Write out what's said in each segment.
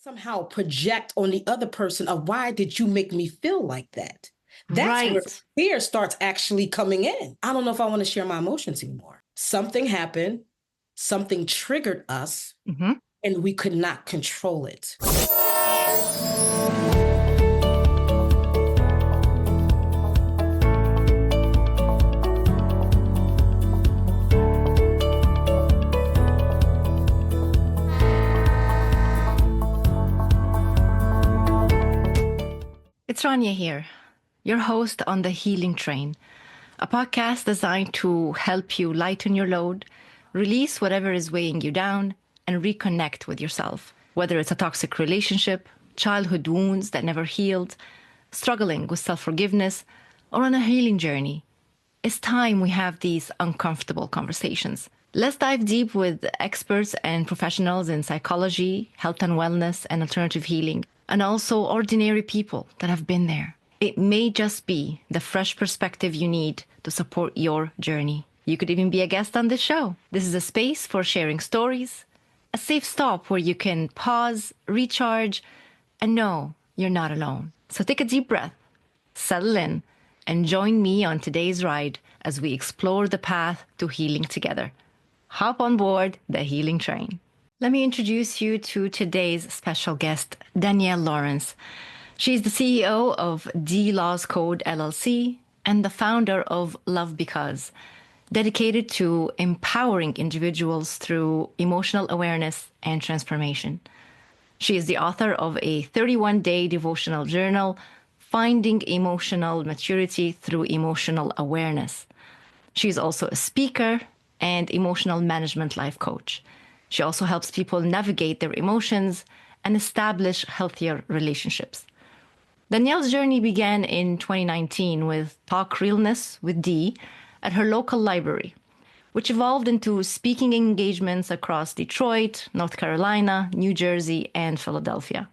somehow project on the other person of why did you make me feel like that? That's where Right. fear starts actually coming in. I don't know if I want to share my emotions anymore. Something happened, something triggered us, hmm and we could not control it. It's Rania here, your host on The Healing Train, a podcast designed to help you lighten your load, release whatever is weighing you down, and reconnect with yourself. Whether it's a toxic relationship, childhood wounds that never healed, struggling with self-forgiveness, or on a healing journey, it's time we have these uncomfortable conversations. Let's dive deep with experts and professionals in psychology, health and wellness, and alternative healing, and also ordinary people that have been there. It may just be the fresh perspective you need to support your journey. You could even be a guest on this show. This is a space for sharing stories, a safe stop where you can pause, recharge, and know you're not alone. So take a deep breath, settle in, and join me on today's ride as we explore the path to healing together. Hop on board the healing train. Let me introduce you to today's special guest, DANIELLE LAWRENCE. She's the CEO of D Laws Code LLC and the founder of Love Because, dedicated to empowering individuals through emotional awareness and transformation. She is the author of a 31-day devotional journal, Finding Emotional Maturity Through Emotional Awareness. She's also a speaker and emotional management life coach. She also helps people navigate their emotions and establish healthier relationships. DANIELLE's journey began in 2019 with Talk Realness with D at her local library, which evolved into speaking engagements across Detroit, North Carolina, New Jersey, and Philadelphia.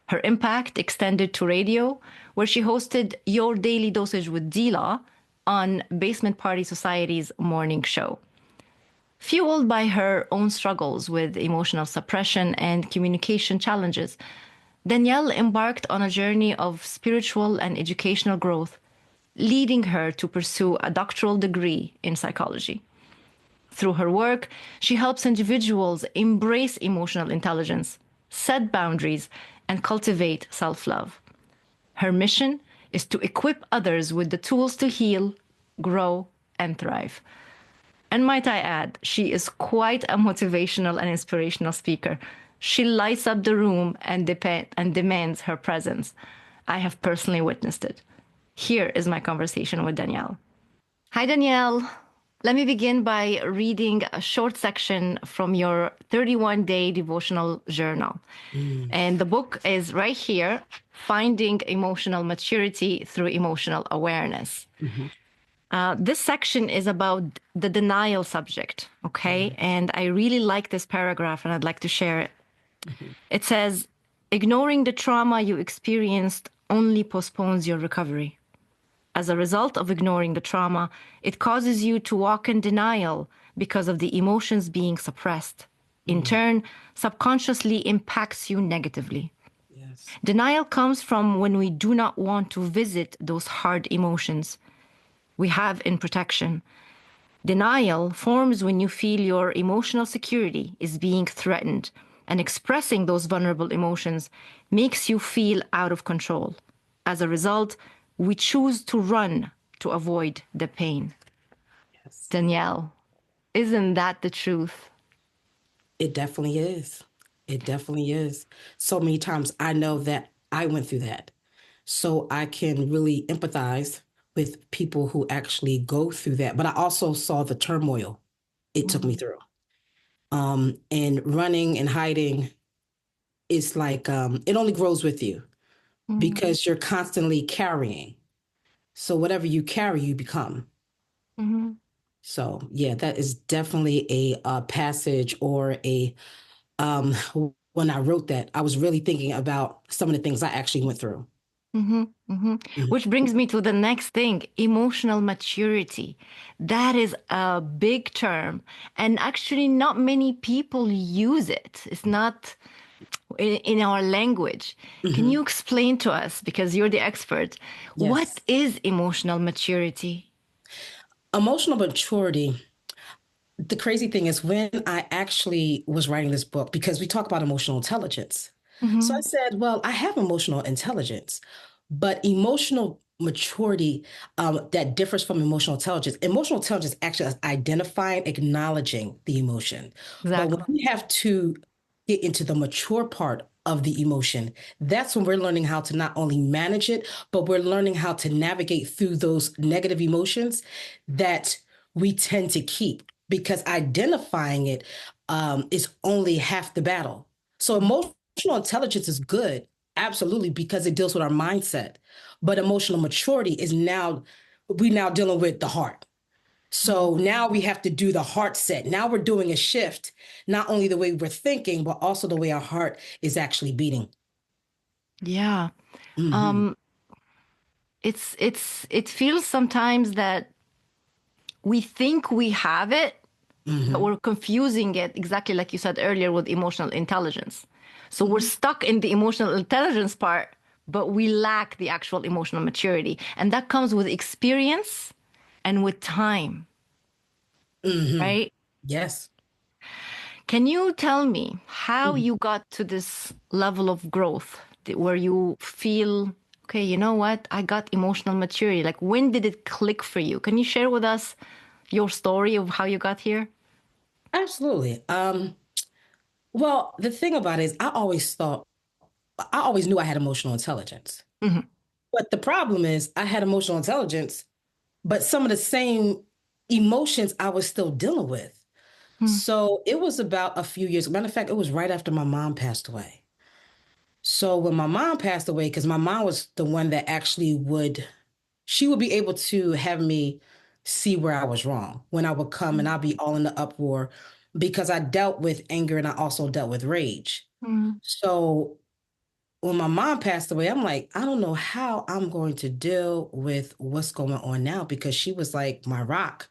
Her impact extended to radio, where she hosted Your Daily Dosage with D-Law on Basement Party Society's morning show. Fueled by her own struggles with emotional suppression and communication challenges, DANIELLE embarked on a journey of spiritual and educational growth, leading her to pursue a doctoral degree in psychology. Through her work, she helps individuals embrace emotional intelligence, set boundaries, and cultivate self-love. Her mission is to equip others with the tools to heal, grow, and thrive. And might I add, she is quite a motivational and inspirational speaker. She lights up the room and demands her presence. I have personally witnessed it. Here is my conversation with DANIELLE. Hi, DANIELLE. Let me begin by reading a short section from your 31-day devotional journal. And the book is right here, Finding Emotional Maturity Through Emotional Awareness. This section is about the denial subject, okay? And I really like this paragraph, and I'd like to share it. It says, ignoring the trauma you experienced only postpones your recovery. As a result of ignoring the trauma, it causes you to walk in denial because of the emotions being suppressed. In turn, subconsciously impacts you negatively. Yes. Denial comes from when we do not want to visit those hard emotions we have in protection. Denial forms when you feel your emotional security is being threatened, and expressing those vulnerable emotions makes you feel out of control. As a result, we choose to run to avoid the pain. Yes. DANIELLE, isn't that the truth? It definitely is. It definitely is. So many times I know that I went through that. So I can really empathize with people who actually go through that. But I also saw the turmoil it took me through. And running and hiding is like, it only grows with you because you're constantly carrying. So whatever you carry, you become. So yeah, that is definitely a passage or a, when I wrote that, I was really thinking about some of the things I actually went through. Which brings me to the next thing, emotional maturity. That is a big term. And actually, not many people use it. It's not in our language. Can Hmm. you explain to us, because you're the expert, what Yes. is emotional maturity? Emotional maturity. The crazy thing is when I actually was writing this book, because we talk about emotional intelligence. So I Mm-hmm. said, well, I have emotional intelligence, but emotional maturity that differs from emotional intelligence. Emotional intelligence actually is identifying, acknowledging the emotion. But when Exactly. we have to get into the mature part of the emotion, that's when we're learning how to not only manage it, but we're learning how to navigate through those negative emotions that we tend to keep because identifying it is only half the battle. So emotional intelligence is good, absolutely, because it deals with our mindset. But emotional maturity is now we now dealing with the heart. So now we have to do the heart set. Now we're doing a shift, not only the way we're thinking, but also the way our heart is actually beating. Yeah. Hmm. Um, it feels sometimes that we think we have it, but Hmm. we're confusing it, exactly like you said earlier, with emotional intelligence. So we're Hmm. stuck in the emotional intelligence part, but we lack the actual emotional maturity. And that comes with experience and with time, Hmm. right? Yes. Can you tell me how Mhm. you got to this level of growth where you feel, okay, you know what? I got emotional maturity. Like, when did it click for you? Can you share with us your story of how you got here? Absolutely. Well, the thing about it is, I always knew I had emotional intelligence. Hmm. But the problem is, I had emotional intelligence, but some of the same emotions I was still dealing with. So it was about a few years. Matter of fact, it was right after my mom passed away. So when my mom passed away, because my mom was the one that actually she would be able to have me see where I was wrong when I would come and I'd be all in the uproar because I dealt with anger and I also dealt with rage. Mm-hmm. So when my mom passed away, I'm like, I don't know how I'm going to deal with what's going on now because she was like my rock.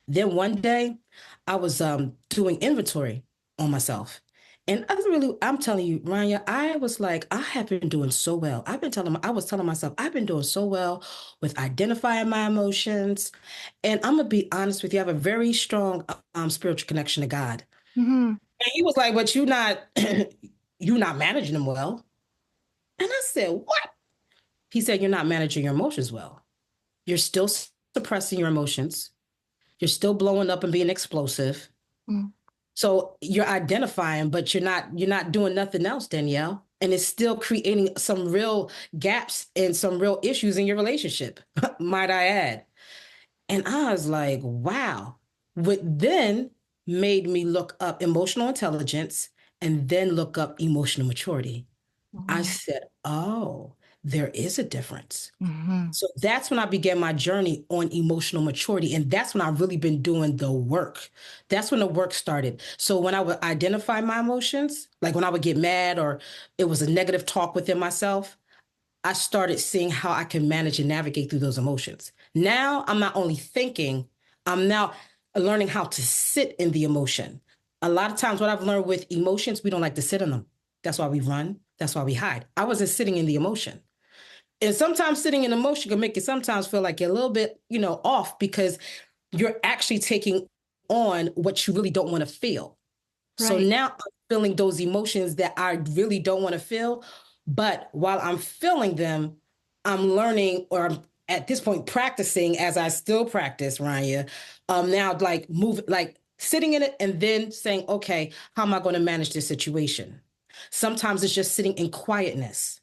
Then one day I was doing inventory on myself. And I'm telling you, Rania, I was like, I have been doing so well. I was telling myself, I've been doing so well with identifying my emotions. And I'm gonna be honest with you, I have a very strong spiritual connection to God. Mm-hmm. And he was like, but you're not managing them well. And I said, what? He said, you're not managing your emotions well. You're still suppressing your emotions. You're still blowing up and being explosive. So you're identifying, but you're not doing nothing else, Danielle. And it's still creating some real gaps and some real issues in your relationship, might I add. And I was like, wow. What then made me look up emotional intelligence and then look up emotional maturity. I Mm-hmm. said, oh, there is a difference. Mm-hmm. So that's when I began my journey on emotional maturity. And that's when I've really been doing the work. That's when the work started. So when I would identify my emotions, like when I would get mad or it was a negative talk within myself, I started seeing how I can manage and navigate through those emotions. Now I'm not only thinking, I'm now learning how to sit in the emotion. A lot of times, what I've learned with emotions, we don't like to sit in them. That's why we run. That's why we hide. I wasn't sitting in the emotion. And sometimes sitting in emotion can make you sometimes feel like you're a little bit, off because you're actually taking on what you really don't want to feel. So Right. now I'm feeling those emotions that I really don't want to feel. But while I'm feeling them, I'm learning or I'm at this point practicing as I still practice, Rania. Now like sitting in it and then saying, okay, how am I going to manage this situation? Sometimes it's just sitting in quietness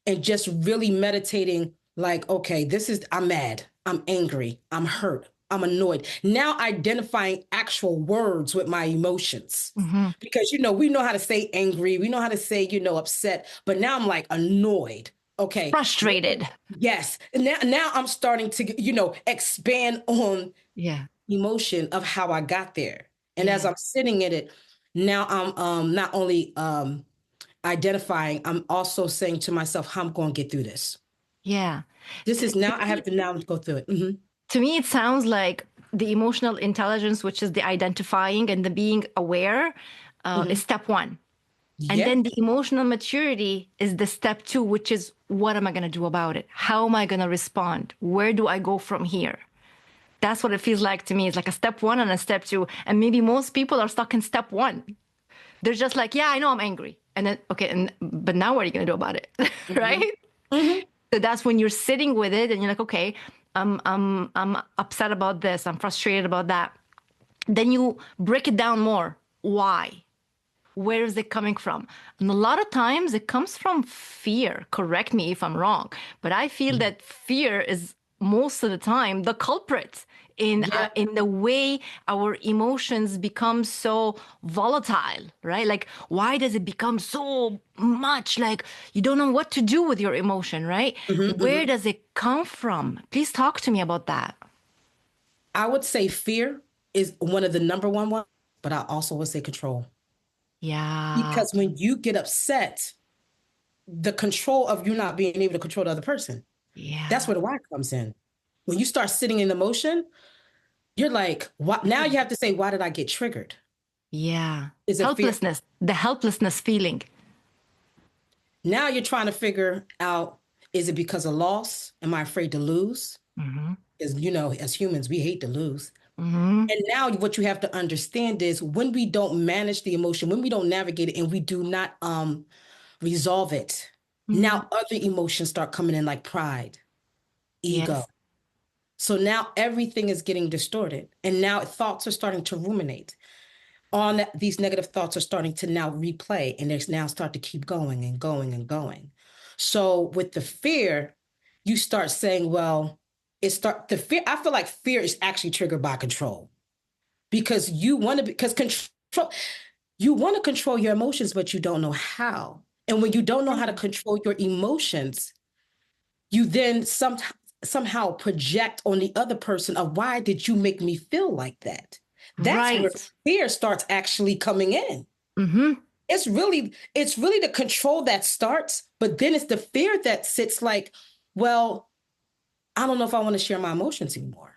and just really meditating like, okay, I'm mad, I'm angry, I'm hurt, I'm annoyed. Now identifying actual words with my emotions. Mm-hmm. Because, we know how to say angry, we know how to say, upset, but now I'm like annoyed. Okay. Frustrated. Yes. Now I'm starting to, expand on Yeah. emotion of how I got there. And as Yeah. I'm sitting in it, now I'm not only identifying, I'm also saying to myself, how I'm going to get through this. Yeah. This To, is to now, I me, have to now go through it. Hmm. to me, it sounds like the emotional intelligence, which is the identifying and the being aware, is Hmm. step one. And Yeah. then the emotional maturity is the step two, which is what am I going to do about it? How am I going to respond? Where do I go from here? That's what it feels like to me. It's like a step one and a step two. And maybe most people are stuck in step one. They're just like, yeah, I know I'm angry. And then, okay, but now what are you going to do about it? Mm-hmm. Right? Mm-hmm. So that's when you're sitting with it and you're like, okay, I'm upset about this. I'm frustrated about that. Then you break it down more. Why? Where is it coming from? And a lot of times it comes from fear. Correct me if I'm wrong, but I feel that fear is most of the time the culprit Yeah. in the way our emotions become so volatile, right? Like, why does it become so much? Like, you don't know what to do with your emotion, right? Mm-hmm. Where Mm-hmm. does it come from? Please talk to me about that. I would say fear is one of the number one ones, but I also would say control. Yeah. Because when you get upset, the control of you not being able to control the other person, that's Yeah. where the why comes in. When you start sitting in emotion, you're like, what? Now you have to say, why did I get triggered? Yeah. Is it fear? Helplessness, the helplessness feeling. Now you're trying to figure out, is it because of loss? Am I afraid to lose? Mm-hmm. Because, as humans, we hate to lose. Mm-hmm. And now what you have to understand is when we don't manage the emotion, when we don't navigate it and we do not resolve it, Mm-hmm. now other emotions start coming in like pride, ego. Yes. So now everything is getting distorted. And now thoughts are starting to ruminate on that. These negative thoughts are starting to now replay and they now start to keep going and going and going. So with the fear, you start saying, well, the fear. I feel like fear is actually triggered by control because you want to control your emotions, but you don't know how. And when you don't know how to control your emotions, you then somehow project on the other person of why did you make me feel like that? That's where Right. fear starts actually coming in. Mm-hmm. It's really the control that starts, but then it's the fear that sits like, well, I don't know if I want to share my emotions anymore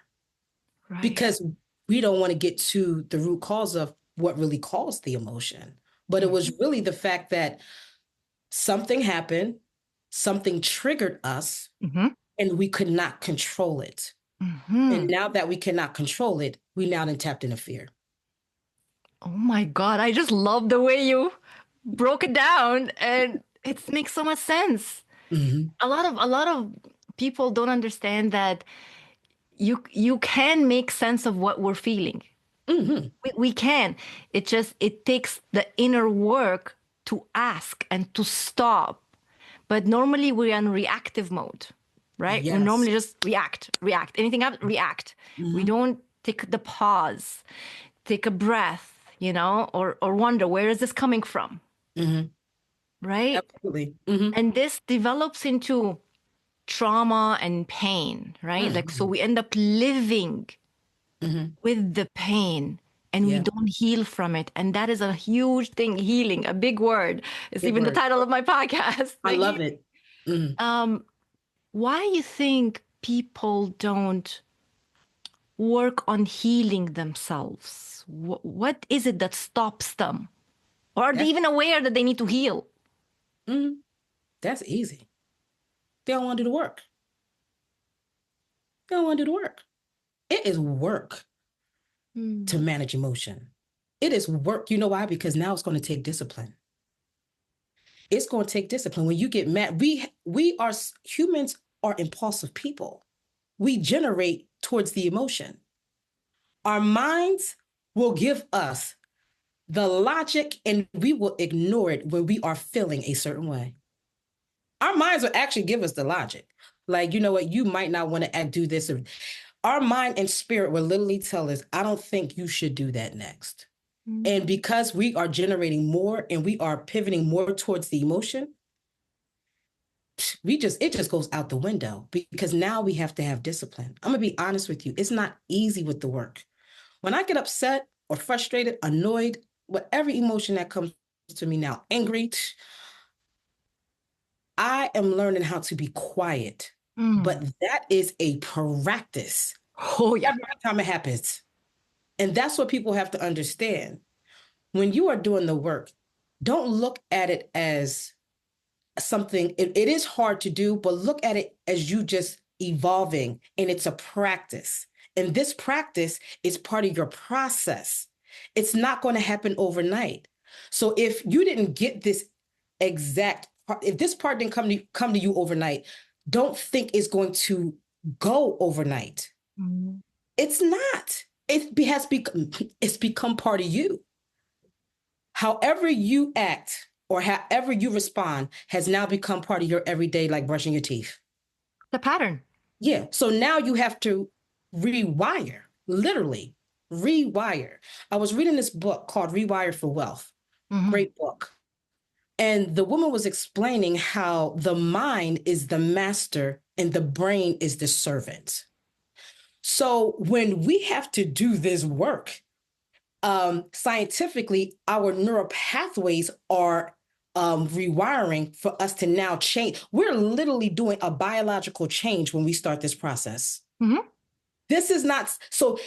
Right. because we don't want to get to the root cause of what really caused the emotion. But it was really the fact that something happened, something triggered us, Mm-hmm. and we could not control it. And Mm-hmm. now that we cannot control it, we now then tapped into fear. Oh my God. I just love the way you broke it down and it makes so much sense. Mm-hmm. A lot of people don't understand that you can make sense of what we're feeling. Mm-hmm. We can. It takes the inner work to ask and to stop. But normally we're in reactive mode, right? We Yes. normally just react. Anything happens, react. We Mm-hmm. don't take the pause, take a breath, or wonder where is this coming from, Mm-hmm. right? Absolutely. Mm-hmm. And this develops into trauma and pain, right? Like, so Mm-hmm. we end up living Mm-hmm. with the pain and we Yeah. don't heal from it. And that is a huge thing. Healing, a big word. It's Big even the word. title of my podcast. I The love healing. it. Mm-hmm. Why you think people don't work on healing themselves? What is it that stops them? Or are they That's even aware that they need to heal? mm-hmm. That's easy. They don't want to do the work. They don't want to do the work. It is work to Mm. manage emotion. It is work. You know why? Because now it's going to take discipline. It's going to take discipline. When you get mad, we are humans are impulsive people. We generate towards the emotion. Our minds will give us the logic and we will ignore it when we are feeling a certain way. Our minds will actually give us the logic. Like, you know what, you might not want to do this. Our mind and spirit will literally tell us, I don't think you should do that next. And Mm. because we are generating more and we are pivoting more towards the emotion, it just goes out the window because now we have to have discipline. I'm gonna be honest with you. It's not easy with the work. When I get upset or frustrated, annoyed, whatever emotion that comes to me now, angry, I am learning how to be quiet. But Mm. that is a practice Oh, yeah. every time it happens. And that's what people have to understand. When you are doing the work, don't look at it as something, it is hard to do, but look at it as you just evolving, and it's a practice. And this practice is part of your process. It's not going to happen overnight. So if you didn't get this exact part, if this part didn't come to you overnight, don't think it's going to go overnight. Mm-hmm. It's not. It's become part of you. However you act or however you respond has now become part of your everyday, like brushing your teeth. The pattern. Yeah. So now you have to rewire, literally rewire. I was reading this book called Rewired for Wealth. Mm-hmm. Great book. And the woman was explaining how the mind is the master and the brain is the servant. So when we have to do this work, scientifically, our neural pathways are rewiring for us to now change. We're literally doing a biological change when we start this process. Mm-hmm. This is not so.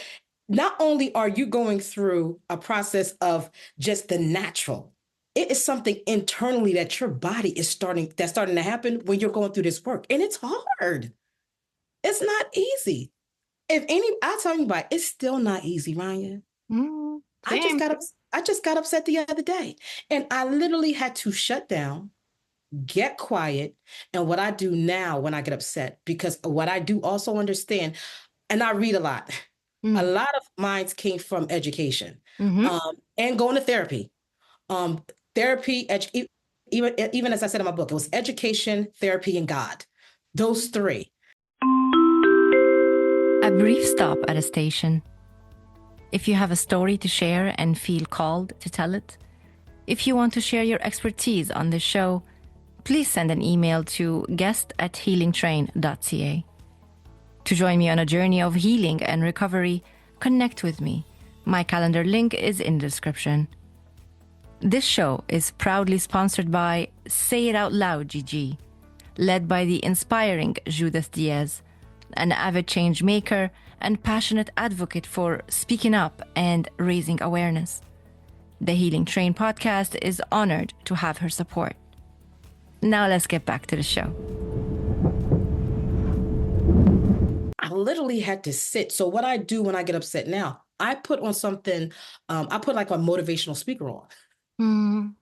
Not only are you going through a process of just the natural, it is something internally that your body is starting to happen when you're going through this work, and it's hard. It's not easy. I'll tell you about it, it's still not easy, Ryan. Mm-hmm. I just got upset the other day, and I literally had to shut down, get quiet. And what I do now when I get upset, because what I do also understand, and I read a lot. Mm-hmm. A lot of mine came from education, Mm-hmm. And going to therapy. Therapy, even as I said in my book, it was education, therapy, and God. Those three. A brief stop at a station. If you have a story to share and feel called to tell it, if you want to share your expertise on this show, please send an email to guest@healingtrain.ca. To join me on a journey of healing and recovery, connect with me. My calendar link is in the description. This show is proudly sponsored by Say It Out Loud GG, led by the inspiring Judith Diaz, an avid change maker and passionate advocate for speaking up and raising awareness. The Healing Train podcast is honored to have her support. Now let's get back to the show. I literally had to sit. So what I do when I get upset now, I put on something, I put like a motivational speaker on. Mm.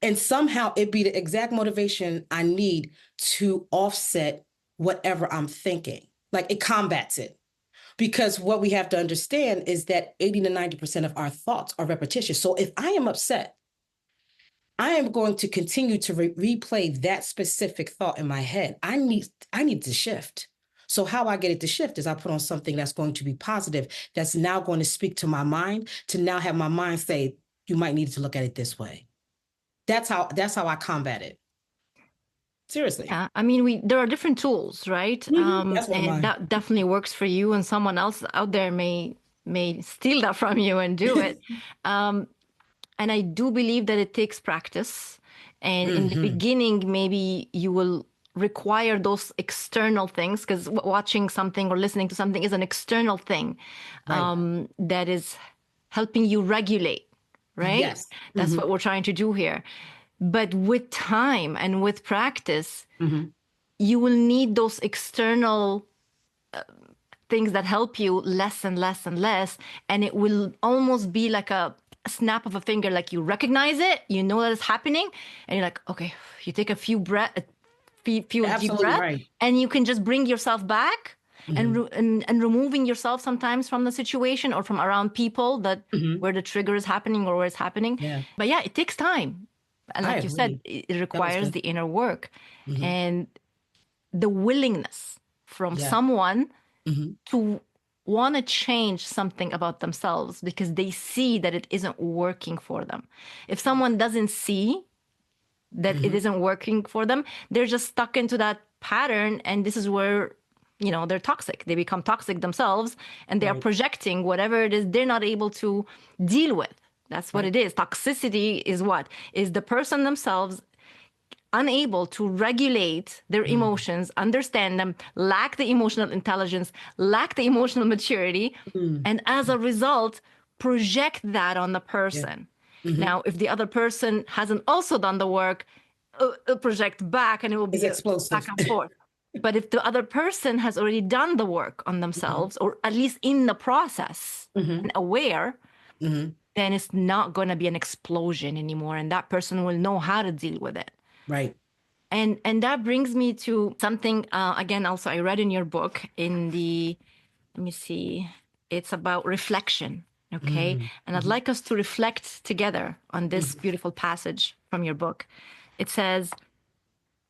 And somehow it be the exact motivation I need to offset whatever I'm thinking. Like it combats it. Because what we have to understand is that 80 to 90% of our thoughts are repetitious. So if I am upset, I am going to continue to replay that specific thought in my head. I need to shift. So how I get it to shift is I put on something that's going to be positive, that's now going to speak to my mind, to now have my mind say, you might need to look at it this way. That's how I combat it. Seriously. Yeah, I mean, there are different tools, right? That's one of mine. That definitely works for you, and someone else out there may steal that from you and do it. And I do believe that it takes practice. And in the beginning, maybe you will require those external things, because watching something or listening to something is an external thing, right, that is helping you regulate, right? Yes. That's what we're trying to do here. But with time and with practice, you will need those external things that help you less and less and less. And it will almost be like a snap of a finger, like you recognize it, you know that it's happening, and you're like, okay, you take a few deep breaths, right, and you can just bring yourself back and removing yourself sometimes from the situation or from around people that where the trigger is happening or where it's happening. Yeah. But yeah, it takes time. And like you said, it requires the inner work and the willingness from someone to want to change something about themselves because they see that it isn't working for them. If someone doesn't see that it isn't working for them, they're just stuck into that pattern. And this is where, you know, they're toxic. They become toxic themselves and they are projecting whatever it is they're not able to deal with. That's what it is. Toxicity is what? Is the person themselves unable to regulate their emotions, understand them, lack the emotional intelligence, lack the emotional maturity, and as a result, project that on the person. Now, if the other person hasn't also done the work, it'll project back and it will It's be a back explosive. and forth. But if the other person has already done the work on themselves, or at least in the process and aware, then it's not going to be an explosion anymore. And that person will know how to deal with it. Right. And that brings me to something, again, also I read in your book in the, let me see, it's about reflection. Okay. And I'd like us to reflect together on this beautiful passage from your book. It says,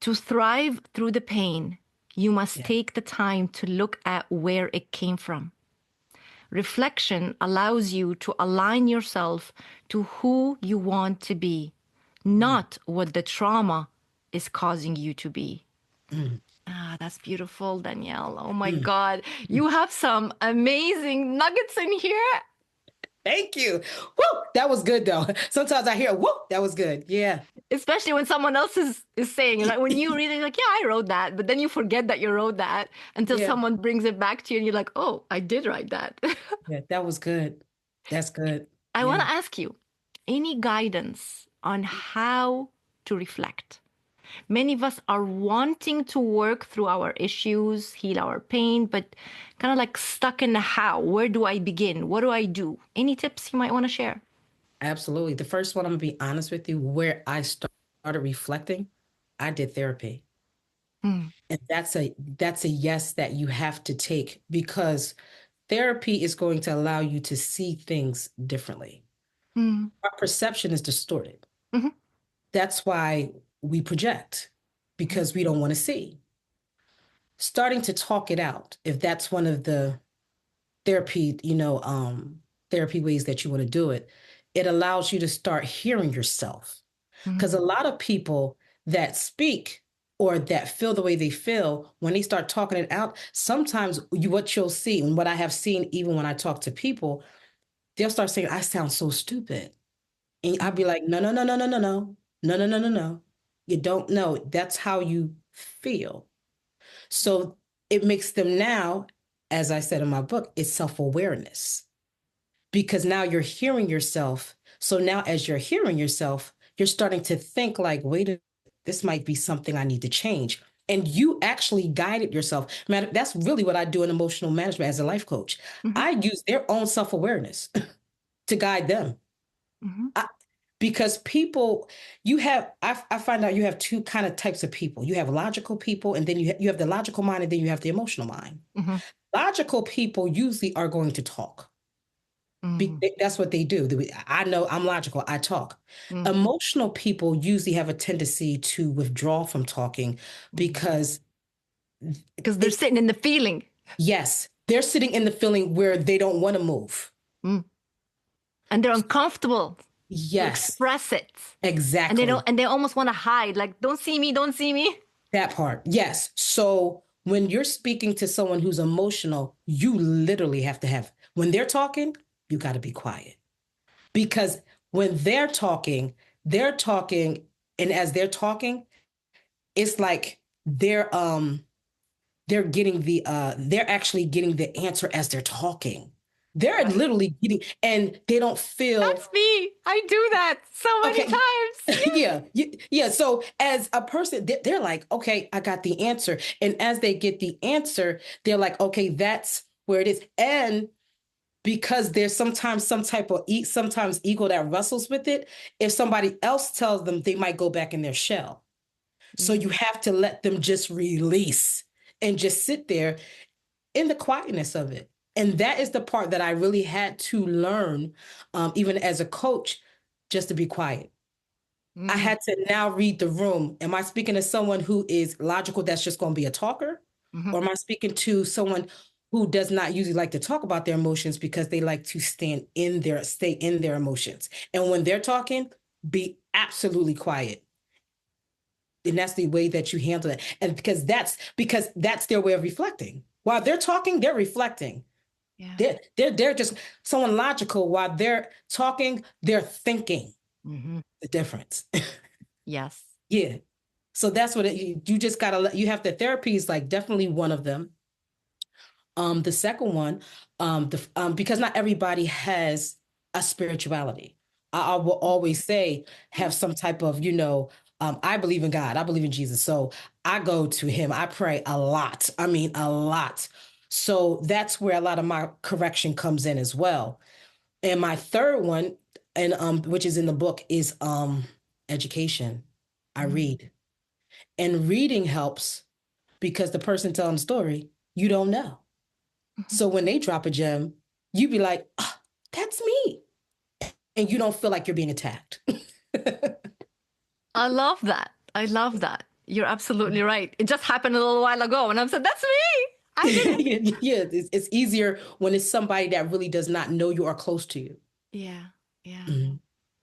to thrive through the pain, you must Yeah. take the time to look at where it came from. Reflection allows you to align yourself to who you want to be, not what the trauma is causing you to be. Ah, that's beautiful, Danielle. Oh my God. You have some amazing nuggets in here. Thank you. Woo! That was good though. Sometimes I hear, woo, that was good. Yeah. Especially when someone else is saying it. Like when you read it, you're like, yeah, I wrote that. But then you forget that you wrote that until Yeah. someone brings it back to you and you're like, oh, I did write that. Yeah. That was good. That's good. I want Yeah. to ask you any guidance on how to reflect? Many of us are wanting to work through our issues, heal our pain, but kind of like stuck in the how. Where do I begin? What do I do? Any tips you might want to share? Absolutely. The first one, I'm gonna be honest with you, where I started reflecting, I did therapy. Hmm. And that's a yes that you have to take because therapy is going to allow you to see things differently. Hmm. Our perception is distorted. Mhm. That's why we project Mhm. because we don't want to see. Starting to talk it out, if that's one of the therapy, therapy ways that you want to do it, it allows you to start hearing yourself. Mhm. Because a lot of people that speak or that feel the way they feel, when they start talking it out, sometimes what you'll see, and what I have seen even when I talk to people, they'll start saying, I sound so stupid. And I'd be like, no, no, no, no, no, no, no, no, no, no, no, no. You don't know. That's how you feel. So it makes them now, as I said in my book, it's self-awareness because now you're hearing yourself. So now as you're hearing yourself, you're starting to think like, wait, this might be something I need to change. And you actually guided yourself. Man, that's really what I do in emotional management as a life coach. Mhm. I use their own self-awareness to guide them. Mhm. I, because people, I find out you have two kind of types of people. You have logical people, and then you have the logical mind, and then you have the emotional mind. Mhm. Logical people usually are going to talk. Mhm. That's what they do. I know I'm logical. I talk. Mhm. Emotional people usually have a tendency to withdraw from talking because Because they're it's, sitting in the feeling. yes, they're sitting in the feeling where they don't want to move. Mm. And they're uncomfortable to Yes, express it. And they don't, exactly. and they almost want to hide, like, don't see me, don't see me. That part. Yes. So when you're speaking to someone who's emotional, you literally have to have, when they're talking, you got to be quiet because when they're talking, and as they're talking, it's like they're actually getting the answer as they're talking. They're Right. literally getting, and they don't feel That's me. I do that so many okay. times. Yeah, yeah. So as a person, they're like, okay, I got the answer. And as they get the answer, they're like, okay, that's where it is. And because there's sometimes some type of sometimes ego that wrestles with it, if somebody else tells them, they might go back in their shell. So you Mm. have to let them just release and just sit there in the quietness of it. And that is the part that I really had to learn, even as a coach, just to be quiet. I Mm. had to now read the room. Am I speaking to someone who is logical, that's just going to be a talker? Mhm. Or am I speaking to someone who does not usually like to talk about their emotions because they like to stay in their emotions? And when they're talking, be absolutely quiet. And that's the way that you handle it. And because that's their way of reflecting. While they're talking, they're reflecting. Yeah. They're just someone logical while they're talking, they're thinking Mhm. the difference. Yes. Yeah. So that's what you just gotta you have therapy is like definitely one of them. The second one, because not everybody has a spirituality. I will always say, have some type of, I believe in God. I believe in Jesus. So I go to him. I pray a lot. I mean, a lot. So that's where a lot of my correction comes in as well. And my third one, and which is in the book, is education. I read. And reading helps because the person telling the story, you don't know. So when they drop a gem, you be like, oh, that's me. And you don't feel like you're being attacked. I love that. I love that. You're absolutely right. It just happened a little while ago, and I'm saying, that's me. I did it. Yeah, it's easier when it's somebody that really does not know you or close to you. Yeah, yeah. Mm-hmm.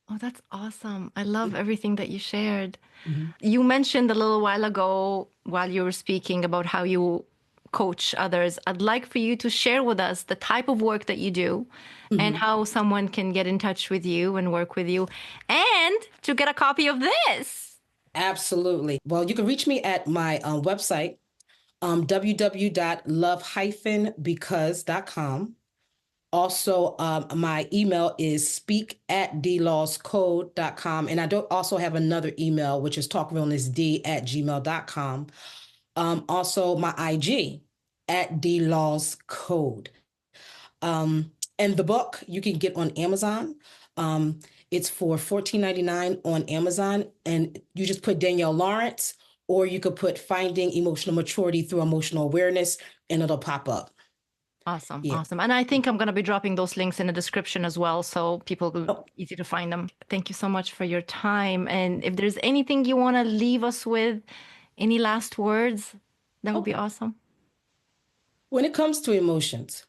Oh, that's awesome. I love everything that you shared. Mm-hmm. You mentioned a little while ago while you were speaking about how you coach others. I'd like for you to share with us the type of work that you do and how someone can get in touch with you and work with you and to get a copy of this. Absolutely. Well, you can reach me at my website, www.love-because.com. Also, my email is speak@dlawscode.com. And I do also have another email, which is talkrealnessd@gmail.com. Also, my IG @dlawscode. And the book you can get on Amazon. It's for $14.99 on Amazon. And you just put Danielle Lawrence, or you could put Finding Emotional Maturity Through Emotional Awareness, and it'll pop up. Awesome. Yeah. Awesome. And I think I'm going to be dropping those links in the description as well, so people will easy to find them. Thank you so much for your time. And if there's anything you want to leave us with, any last words, that would be awesome. When it comes to emotions,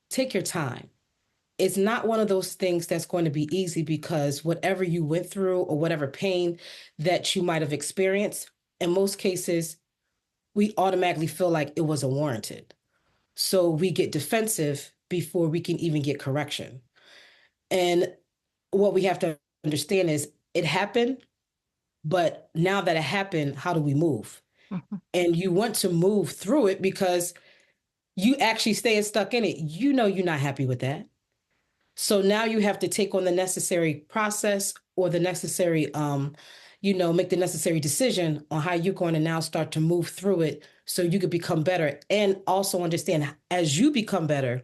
take your time. It's not one of those things that's going to be easy, because whatever you went through or whatever pain that you might have experienced, in most cases, we automatically feel like it wasn't warranted. So we get defensive before we can even get correction. And what we have to understand is it happened, but now that it happened, how do we move? And you want to move through it because you actually staying stuck in it. You know you're not happy with that. So now you have to take on the necessary process or the necessary, make the necessary decision on how you're going to now start to move through it so you could become better. And also understand, as you become better,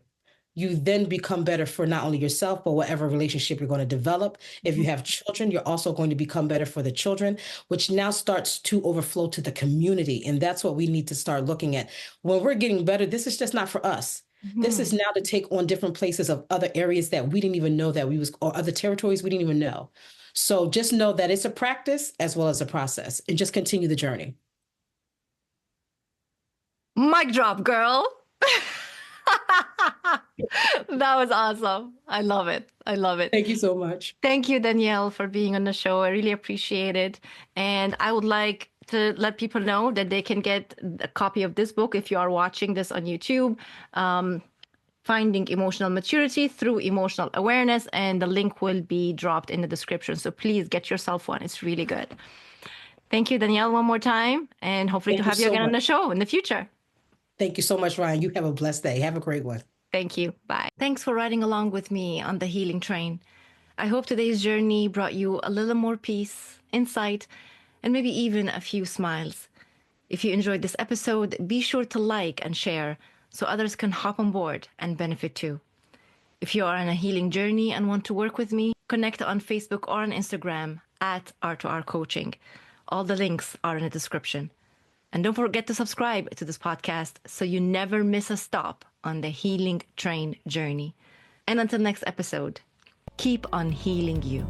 you then become better for not only yourself, but whatever relationship you're going to develop. If you have children, you're also going to become better for the children, which now starts to overflow to the community. And that's what we need to start looking at. When we're getting better, this is just not for us. This is now to take on different places of other areas that we didn't even know that or other territories we didn't even know. So just know that it's a practice as well as a process, and just continue the journey. Mic drop, girl. That was awesome. I love it. I love it. Thank you so much. Thank you, Danielle, for being on the show. I really appreciate it. And I would like to let people know that they can get a copy of this book if you are watching this on YouTube. Finding Emotional Maturity Through Emotional Awareness. And the link will be dropped in the description. So please get yourself one. It's really good. Thank you, Danielle, one more time. And hopefully to have you again on the show in the future. Thank you so much, Ryan. You have a blessed day. Have a great one. Thank you. Bye. Thanks for riding along with me on the healing train. I hope today's journey brought you a little more peace, insight, and maybe even a few smiles. If you enjoyed this episode, be sure to like and share so others can hop on board and benefit too. If you are on a healing journey and want to work with me, connect on Facebook or on Instagram at R2R Coaching. All the links are in the description. And don't forget to subscribe to this podcast so you never miss a stop on the healing train journey. And until next episode, keep on healing you.